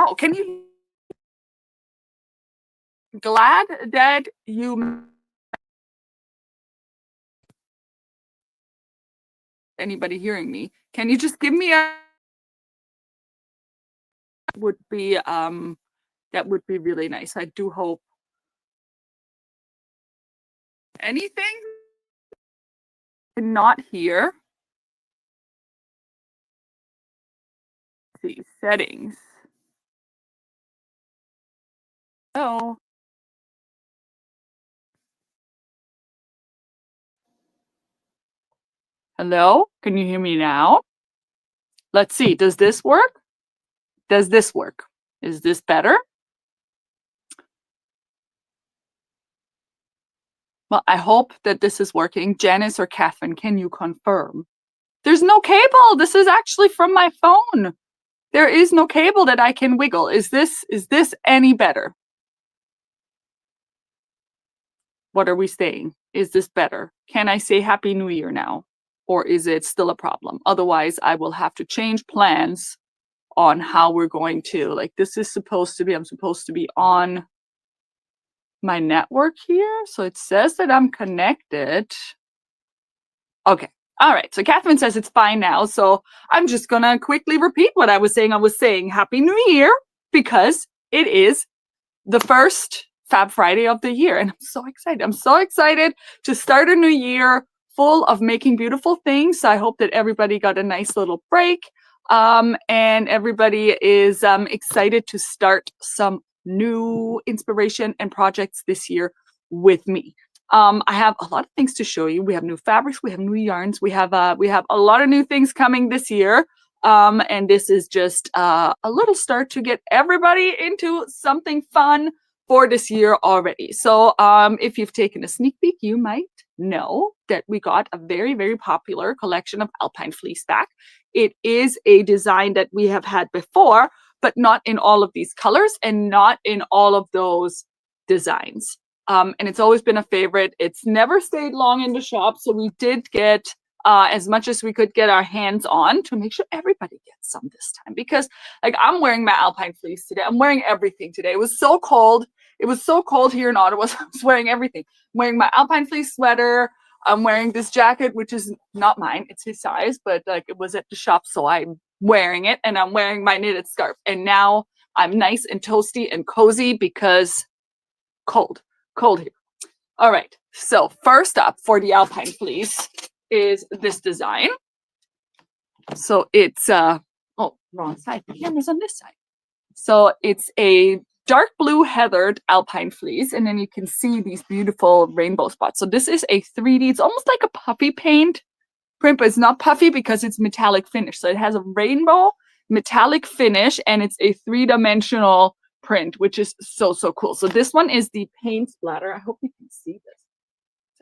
Oh, can you? Glad that you. Anybody hearing me? Can you just give me a? Would be that would be really nice. I do hope. Anything? Not here. Let's see settings. Oh. Hello? Can you hear me now? Let's see. Does this work? Does this work? Is this better? Well, I hope that this is working. Janice or Catherine, can you confirm? There's no cable. This is actually from my phone. There is no cable that I can wiggle. Is this any better? What are we saying? Is this better? Can I say Happy New Year now? Or is it still a problem? Otherwise, I will have to change plans on how we're going to, like, this is supposed to be, I'm supposed to be on my network here. So it says that I'm connected. Okay. All right. So Catherine says it's fine now. So I'm just going to quickly repeat what I was saying. I was saying Happy New Year because it is the first Fab Friday of the year. And I'm so excited. I'm so excited to start a new year full of making beautiful things. I hope that everybody got a nice little break. And everybody is excited to start some new inspiration and projects this year with me. I have a lot of things to show you. We have new fabrics, we have new yarns, we have a lot of new things coming this year. And this is just a little start to get everybody into something fun for this year already. So if you've taken a sneak peek, you might know that we got a very, very popular collection of alpine fleece back. It is a design that we have had before, but not in all of these colors and not in all of those designs. And it's always been a favorite. It's never stayed long in the shop. So we did get as much as we could get our hands on to make sure everybody gets some this time. Because like I'm wearing my alpine fleece today. I'm wearing everything today. It was so cold. It was so cold here in Ottawa. So I was wearing everything. I'm wearing my alpine fleece sweater. I'm wearing this jacket, which is not mine. It's his size, but like it was at the shop. So I'm wearing it and I'm wearing my knitted scarf. And now I'm nice and toasty and cozy because cold here. All right. So first up for the alpine fleece is this design. So it's oh, wrong side. The camera's on this side. So it's a dark blue heathered alpine fleece, and then you can see these beautiful rainbow spots. So this is a 3D. It's almost like a puffy paint print, but it's not puffy because it's metallic finish. So it has a rainbow metallic finish, and it's a 3-dimensional print, which is so cool. So this one is the paint splatter. I hope you can see this.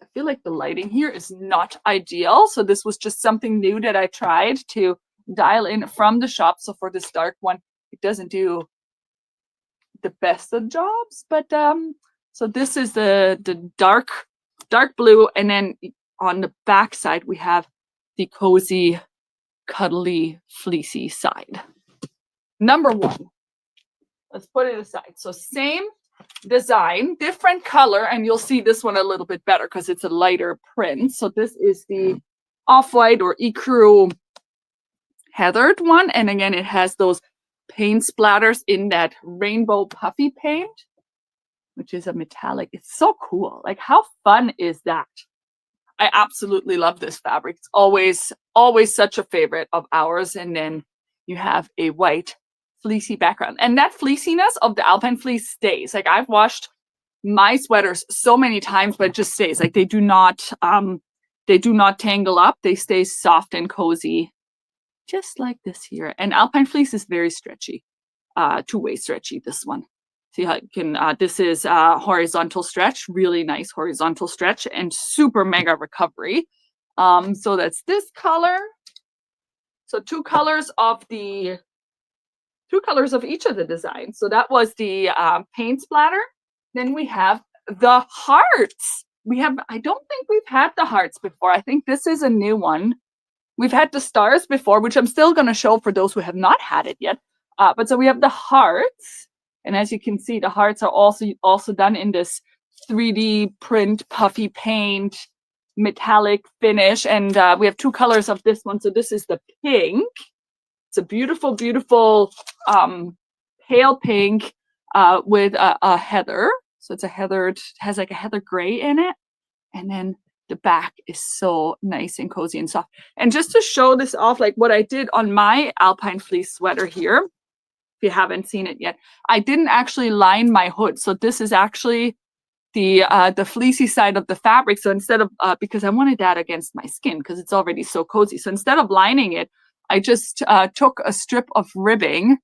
I feel like the lighting here is not ideal. So this was just something new that I tried to dial in from the shop. So for this dark one, it doesn't do the best of jobs, but so this is the dark blue, and then on the back side we have the cozy, cuddly, fleecy side. Number one. Let's put it aside. So same design, different color, and you'll see this one a little bit better because it's a lighter print. So this is the off-white or ecru heathered one, and again it has those paint splatters in that rainbow puffy paint, which is a metallic. It's so cool. Like, how fun is that? I absolutely love this fabric. It's always such a favorite of ours. And then you have a white fleecy background, and that fleeciness of the alpine fleece stays. Like, I've washed my sweaters so many times, but it just stays. Like, they do not tangle up. They stay soft and cozy, just like this here. And alpine fleece is very stretchy, two-way stretchy, this one. See how you can, this is horizontal stretch, really nice horizontal stretch, and super mega recovery. So that's this color. So two colors of each of the designs. So that was the paint splatter. Then we have the hearts. I don't think we've had the hearts before. I think this is a new one. We've had the stars before, which I'm still going to show for those who have not had it yet. But so we have the hearts, and as you can see, the hearts are also done in this 3D print, puffy paint, metallic finish, and we have two colors of this one. So this is the pink. It's a beautiful, beautiful pale pink with a heather. So it's a heathered, has like a heather gray in it, and then the back is so nice and cozy and soft. And just to show this off, like what I did on my alpine fleece sweater here, if you haven't seen it yet, I didn't actually line my hood. So this is actually the fleecy side of the fabric. So instead of, because I wanted that against my skin because it's already so cozy. So instead of lining it, I just took a strip of ribbing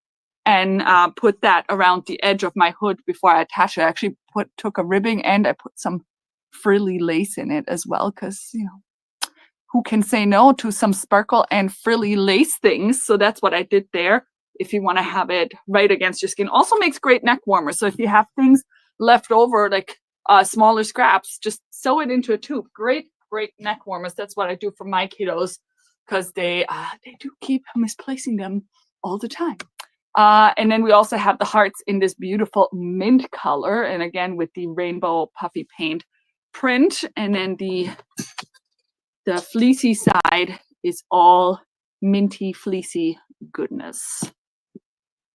and put that around the edge of my hood before I attached it. I actually took a ribbing and I put some frilly lace in it as well, because, you know, who can say no to some sparkle and frilly lace things? So that's what I did there. If you want to have it right against your skin, also makes great neck warmers. So if you have things left over, like smaller scraps, just sew it into a tube. Great neck warmers. That's what I do for my kiddos, because they do keep misplacing them all the time. And then we also have the hearts in this beautiful mint color, and again with the rainbow puffy paint print. And then the fleecy side is all minty fleecy goodness.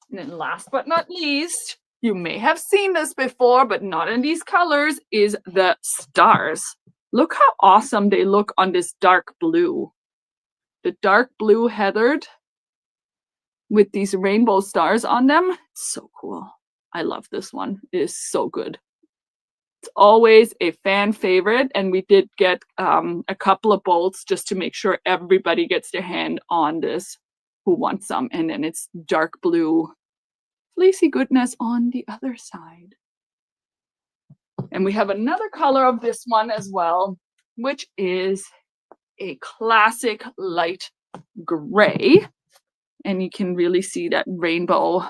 And then last but not least, you may have seen this before, but not in these colors, is the stars. Look how awesome they look on this dark blue. The dark blue heathered with these rainbow stars on them. It's so cool. I love this one. It is so good. It's always a fan favorite, and we did get a couple of bolts just to make sure everybody gets their hand on this who wants some. And then it's dark blue fleecy goodness on the other side. And we have another color of this one as well, which is a classic light gray. And you can really see that rainbow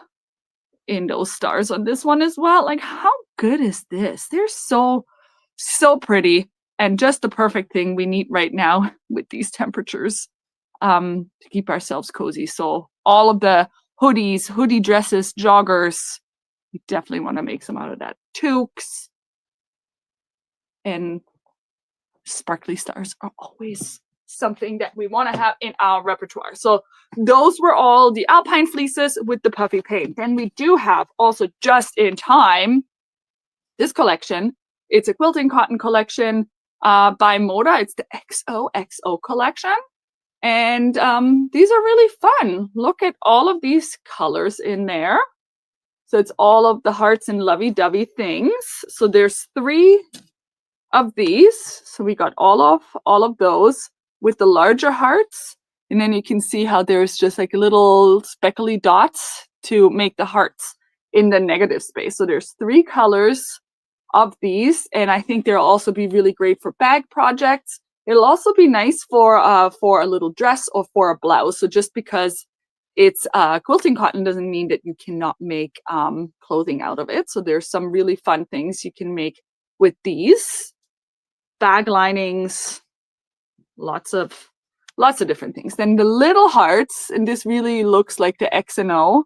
in those stars on this one as well. Like, how good is this? They're so pretty, and just the perfect thing we need right now with these temperatures to keep ourselves cozy. So all of the hoodies, hoodie dresses, joggers, we definitely want to make some out of that. Toques and sparkly stars are always something that we want to have in our repertoire. So those were all the alpine fleeces with the puffy paint. Then we do have also, just in time, this collection. It's a quilting cotton collection by Moda. It's the XOXO collection. And these are really fun. Look at all of these colors in there. So it's all of the hearts and lovey-dovey things. So there's 3 of these. So we got all of those with the larger hearts. And then you can see how there's just like little speckly dots to make the hearts in the negative space. So there's 3 colors of these, and I think they'll also be really great for bag projects. It'll also be nice for a little dress or for a blouse. So just because it's quilting cotton doesn't mean that you cannot make clothing out of it. So there's some really fun things you can make with these bag linings. Lots of different things. Then the little hearts, and this really looks like the X and O,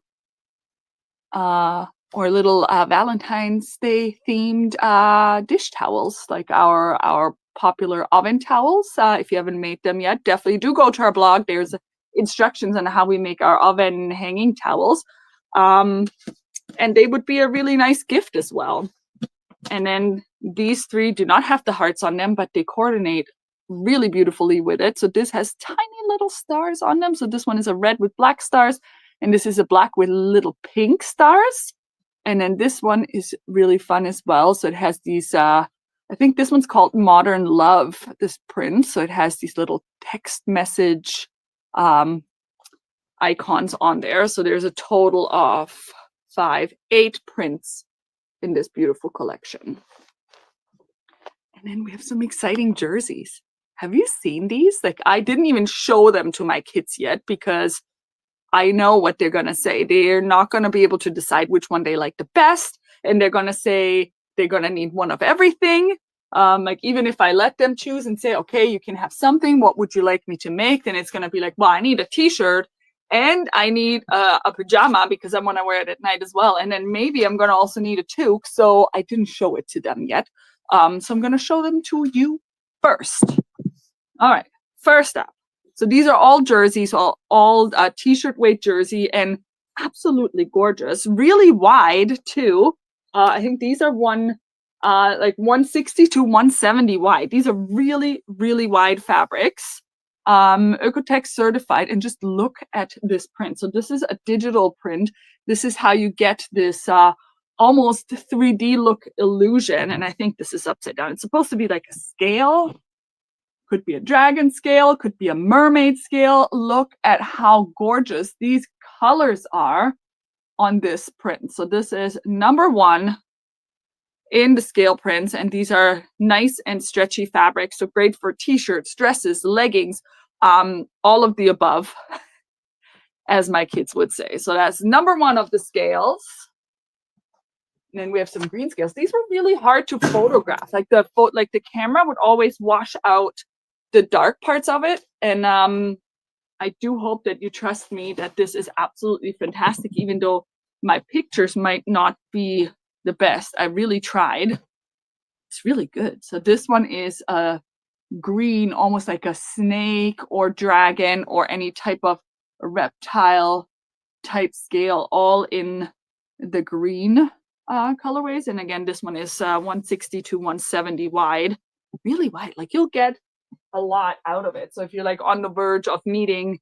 or little Valentine's Day themed dish towels, like our popular oven towels. If you haven't made them yet, definitely do go to our blog. There's instructions on how we make our oven hanging towels. And they would be a really nice gift as well. And then these 3 do not have the hearts on them, but they coordinate really beautifully with it. So this has tiny little stars on them. So this one is a red with black stars, and this is a black with little pink stars. And then this one is really fun as well. So it has these, I think this one's called Modern Love, this print. So it has these little text message icons on there. So there's a total of 8 prints in this beautiful collection. And then we have some exciting jerseys. Have you seen these? Like, I didn't even show them to my kids yet because I know what they're going to say. They're not going to be able to decide which one they like the best. And they're going to say they're going to need one of everything. Like, even if I let them choose and say, okay, you can have something, what would you like me to make? Then it's going to be like, well, I need a t-shirt and I need a pajama because I want to wear it at night as well. And then maybe I'm going to also need a toque. So I didn't show it to them yet. So I'm going to show them to you first. All right, first up. So these are all jerseys, all t-shirt weight jersey, and absolutely gorgeous. Really wide too. I think these are like 160 to 170 wide. These are really, really wide fabrics. Oeko-Tex certified, and just look at this print. So this is a digital print. This is how you get this almost 3D look illusion. And I think this is upside down. It's supposed to be like a scale. Could be a dragon scale, could be a mermaid scale. Look at how gorgeous these colors are on this print. So this is number 1 in the scale prints, and these are nice and stretchy fabrics, so great for t-shirts, dresses, leggings, all of the above, as my kids would say. So that's number 1 of the scales. And then we have some green scales. These were really hard to photograph. Like the camera would always wash out the dark parts of it. And I do hope that you trust me that this is absolutely fantastic, even though my pictures might not be the best. I really tried. It's really good. So this one is a green, almost like a snake or dragon or any type of reptile type scale, all in the green colorways. And again, this one is 160 to 170 wide, really wide. Like you'll get a lot out of it. So if you're like on the verge of needing,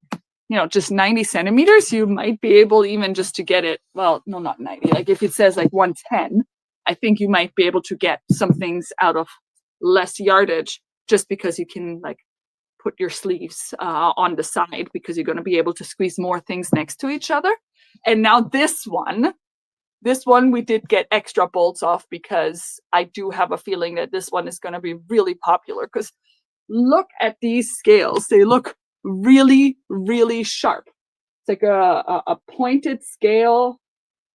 just 90 centimeters, you might be able even just to get it. Well, no, not 90. Like if it says like 110, I think you might be able to get some things out of less yardage, just because you can like put your sleeves on the side, because you're going to be able to squeeze more things next to each other. And now this one we did get extra bolts off, because I do have a feeling that this one is going to be really popular, because look at these scales. They look really, really sharp. It's like a pointed scale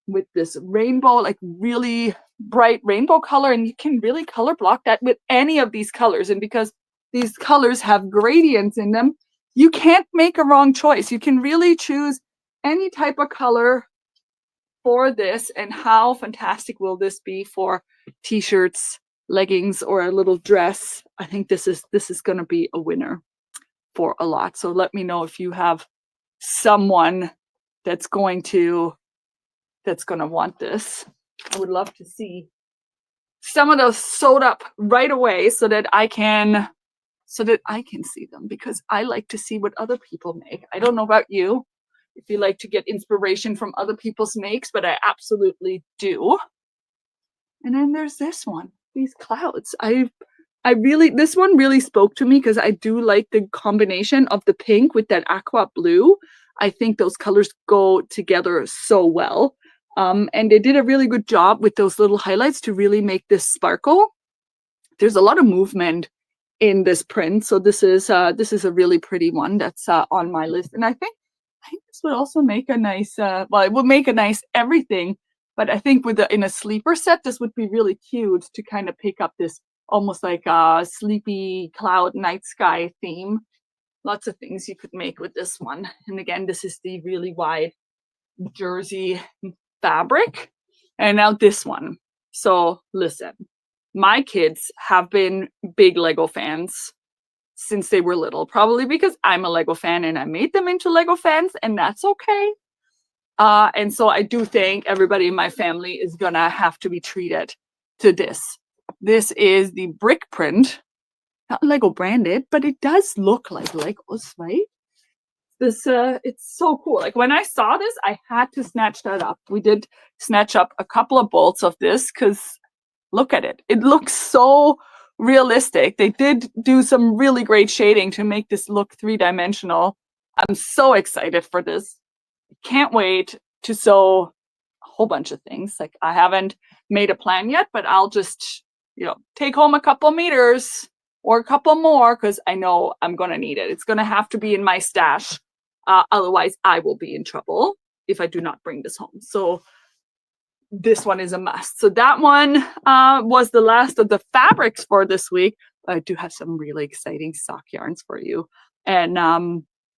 with this rainbow, like really bright rainbow color. And you can really color block that with any of these colors. And because these colors have gradients in them, you can't make a wrong choice. You can really choose any type of color for this. And how fantastic will this be for t-shirts, leggings, or a little dress? I think this is going to be a winner for a lot. So let me know if you have someone that's going to want this. I would love to see some of those sewed up right away so that I can see them, because I like to see what other people make. I don't know about you, if you like to get inspiration from other people's makes, but I absolutely do. And then there's this one, these clouds. This one really spoke to me, because I do like the combination of the pink with that aqua blue. I think those colors go together so well. And they did a really good job with those little highlights to really make this sparkle. There's a lot of movement in this print. So this is a really pretty one that's on my list. And I think this would also make a nice, it would make a nice everything. But I think in a sleeper set, this would be really cute to kind of pick up this almost like a sleepy cloud night sky theme. Lots of things you could make with this one. And again, this is the really wide jersey fabric. And now this one. So listen, my kids have been big Lego fans since they were little, probably because I'm a Lego fan and I made them into Lego fans, and that's okay. And so I do think everybody in my family is gonna have to be treated to this. This is the brick print, not Lego branded, but it does look like Legos, right? This it's so cool. Like when I saw this, I had to snatch that up. We did snatch up a couple of bolts of this, because look at it. It looks so realistic. They did do some really great shading to make this look 3-dimensional. I'm so excited for this. Can't wait to sew a whole bunch of things. Like I haven't made a plan yet, but I'll just, take home a couple meters or a couple more, because I know I'm going to need it. It's going to have to be in my stash. Otherwise, I will be in trouble if I do not bring this home. So this one is a must. So that one was the last of the fabrics for this week. I do have some really exciting sock yarns for you. And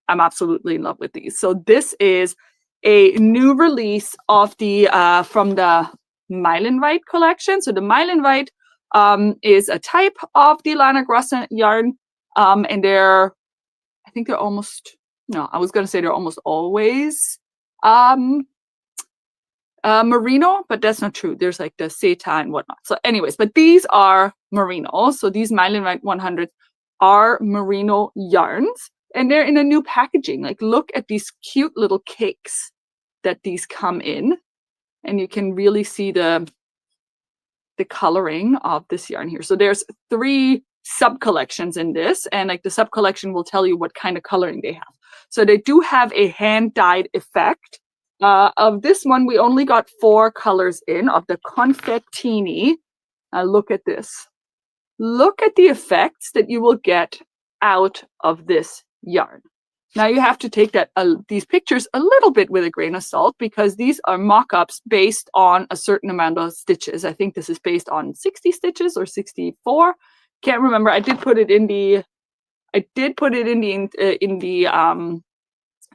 I'm absolutely in love with these. So this is a new release of the from the Meilenweit collection. So the Meilenweit is a type of the Lana Grossa yarn, and they're, I think they're almost, no, I was going to say they're almost always merino, but that's not true. There's like the seta and whatnot. So anyways, but these are merino. So these Meilenweit 100 are merino yarns, and they're in a new packaging. Like, look at these cute little cakes that these come in, and you can really see the coloring of this yarn here. So there's 3 sub collections in this, and like the sub collection will tell you what kind of coloring they have. So they do have a hand dyed effect. Of this one, we only got 4 colors in of the Confettini. Look at this. Look at the effects that you will get out of this yarn. Now you have to take that these pictures a little bit with a grain of salt, because these are mock-ups based on a certain amount of stitches. I think this is based on 60 stitches or 64. Can't remember. I did put it in the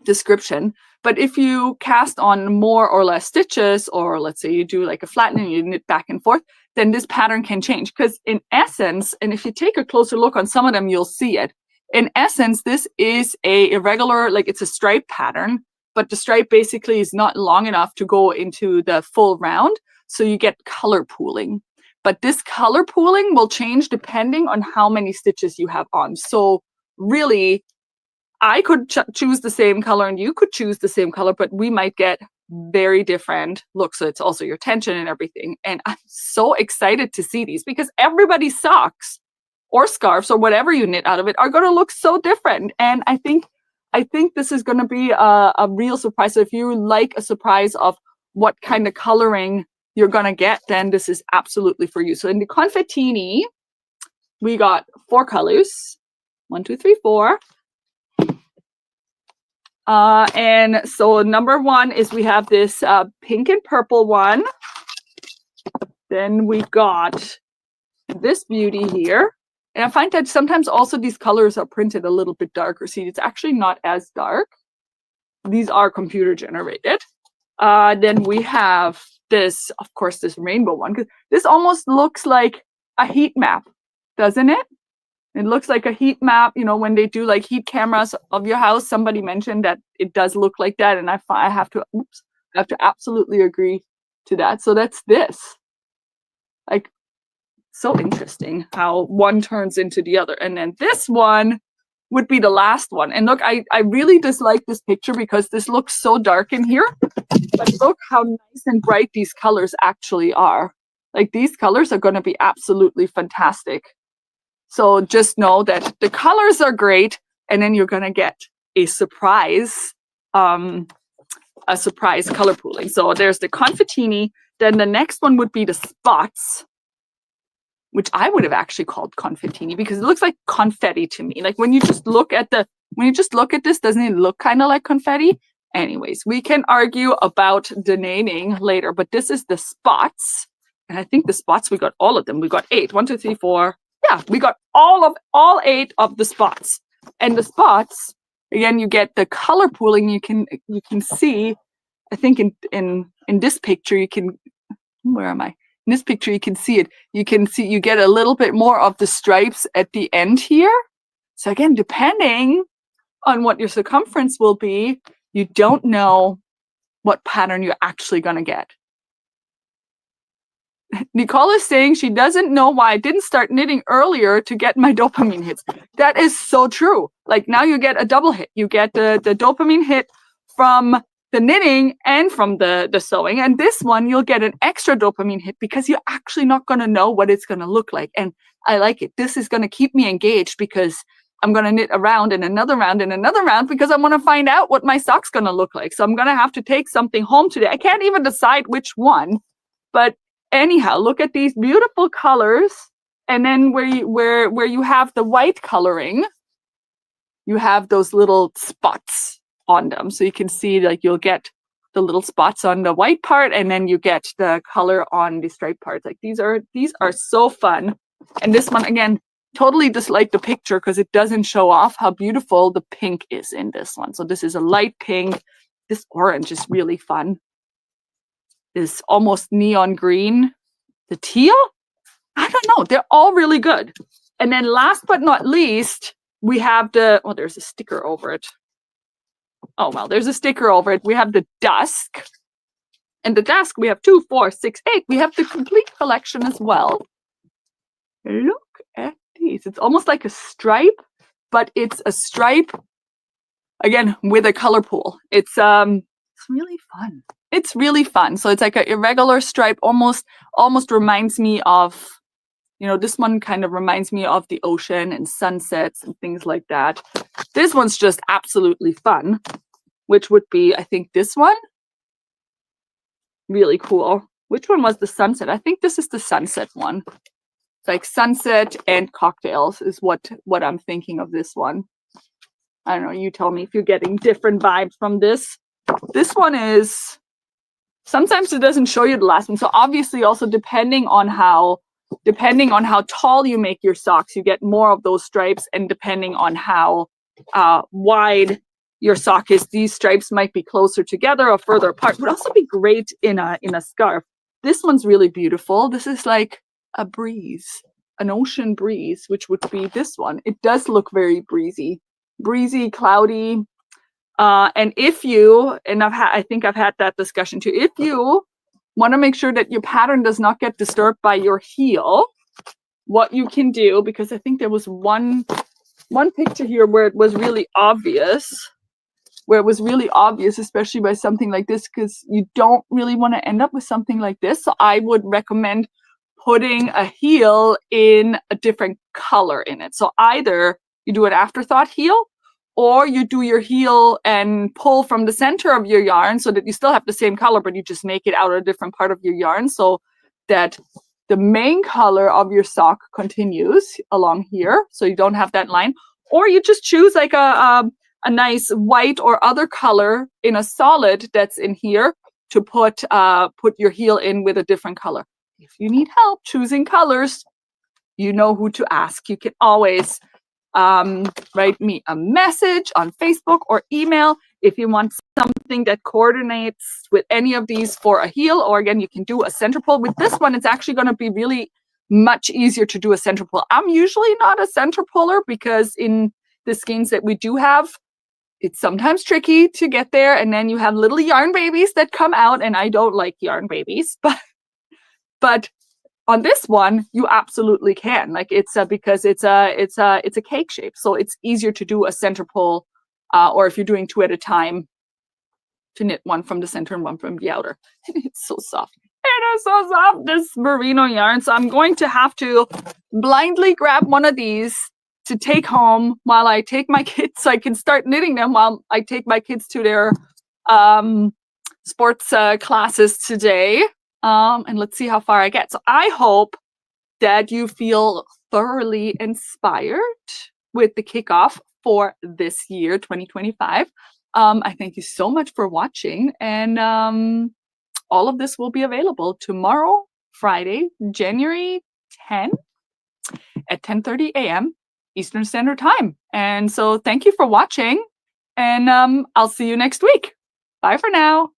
description. But if you cast on more or less stitches, or let's say you do like a flattening, you knit back and forth, then this pattern can change. Because in essence, and if you take a closer look on some of them, you'll see it. In essence, this is a irregular, like it's a stripe pattern, but the stripe basically is not long enough to go into the full round. So you get color pooling. But this color pooling will change depending on how many stitches you have on. So really, I could choose the same color and you could choose the same color, but we might get very different looks. So it's also your tension and everything. And I'm so excited to see these, because everybody's socks or scarves or whatever you knit out of it are going to look so different. And I think this is going to be a real surprise. So if you like a surprise of what kind of coloring you're going to get, then this is absolutely for you. So in the Confettini, we got 4 colors. 1, 2, 3, 4. And so number 1 is we have this pink and purple one. Then we got this beauty here. And I find that sometimes also these colors are printed a little bit darker. See, it's actually not as dark. These are computer generated. Then we have this, of course, this rainbow one. 'Cause this almost looks like a heat map, doesn't it? It looks like a heat map, you know, when they do like heat cameras of your house. Somebody mentioned that it does look like that, and I have to absolutely agree to that. So that's this. Like, so interesting how one turns into the other. And then this one would be the last one. And look, I really dislike this picture because this looks so dark in here. But look how nice and bright these colors actually are. Like, these colors are going to be absolutely fantastic. So just know that the colors are great, and then you're going to get a surprise color pooling. So there's the Confettini. Then the next one would be the spots, which I would have actually called Confettini because it looks like confetti to me. Like, when you just look at this, doesn't it look kind of like confetti? Anyways, we can argue about the naming later, but this is the spots. And I think the spots, we got all of them. We got 8. 1, 2, 3, 4. Yeah, we got all 8 of the spots. And the spots, again, you get the color pooling. You can see, I think in this picture, where am I? In this picture, you can see it. You get a little bit more of the stripes at the end here. So again, depending on what your circumference will be, you don't know what pattern you're actually going to get. Nicole is saying she doesn't know why I didn't start knitting earlier to get my dopamine hits. That is so true. Like, now you get a double hit. You get the dopamine hit from the knitting and from the sewing. And this one, you'll get an extra dopamine hit because you're actually not going to know what it's going to look like. And I like it. This is going to keep me engaged because I'm going to knit a round and another round and another round because I want to find out what my sock's going to look like. So I'm going to have to take something home today. I can't even decide which one, but anyhow, look at these beautiful colors. And then where you have the white coloring, you have those little spots on them. So you can see, like, you'll get the little spots on the white part, and then you get the color on the striped part. Like, these are so fun. And this one, again, totally dislike the picture because it doesn't show off how beautiful the pink is in this one. So this is a light pink. This orange is really fun. This almost neon green. The teal? I don't know. They're all really good. And then last but not least, we have the, oh, there's a sticker over it. Oh, well, there's a sticker over it. We have the dusk. And the dusk, we have 2, 4, 6, 8. We have the complete collection as well. Look at these. It's almost like a stripe, but it's a stripe, again, with a color pool. It's really fun. It's really fun. So it's like an irregular stripe, almost reminds me of, you know, this one kind of reminds me of the ocean and sunsets and things like that. This one's just absolutely fun, which would be, I think, this one. Really cool. Which one was the sunset? I think this is the sunset one. It's like sunset and cocktails is what I'm thinking of this one. I don't know. You tell me if you're getting different vibes from this. This one is, sometimes it doesn't show you the last one. So obviously also depending on how tall you make your socks, you get more of those stripes, and depending on how wide your sock is, these stripes might be closer together or further apart. Would also be great in a scarf. This one's really beautiful. This is like a breeze, an ocean breeze, which would be this one. It does look very breezy, cloudy. And if you, and I think I've had that discussion too, if you want to make sure that your pattern does not get disturbed by your heel, what you can do, because I think there was one picture here where it was really obvious, especially by something like this, because you don't really want to end up with something like this. So I would recommend putting a heel in a different color in it. So either you do an afterthought heel, or you do your heel and pull from the center of your yarn so that you still have the same color, but you just make it out of a different part of your yarn so that the main color of your sock continues along here, so you don't have that line. Or you just choose like a nice white or other color in a solid that's in here to put your heel in with a different color. If you need help choosing colors, you know who to ask. You can always write me a message on Facebook or email if you want something that coordinates with any of these for a heel. Or again, you can do a center pull. With this one, it's actually going to be really much easier to do a center pull. I'm usually not a center puller because in the skeins that we do have, it's sometimes tricky to get there. And then you have little yarn babies that come out, and I don't like yarn babies, but on this one, you absolutely can. Like because it's a cake shape, so it's easier to do a center pull, or if you're doing 2 at a time, to knit one from the center and one from the outer. It's so soft. It is so soft, this merino yarn. So I'm going to have to blindly grab one of these to take home while I take my kids, so I can start knitting them while I take my kids to their sports classes today. And let's see how far I get. So I hope that you feel thoroughly inspired with the kickoff for this year, 2025. I thank you so much for watching, and all of this will be available tomorrow, Friday, January 10th at 10:30 a.m. Eastern Standard Time. And so thank you for watching, and I'll see you next week. Bye for now.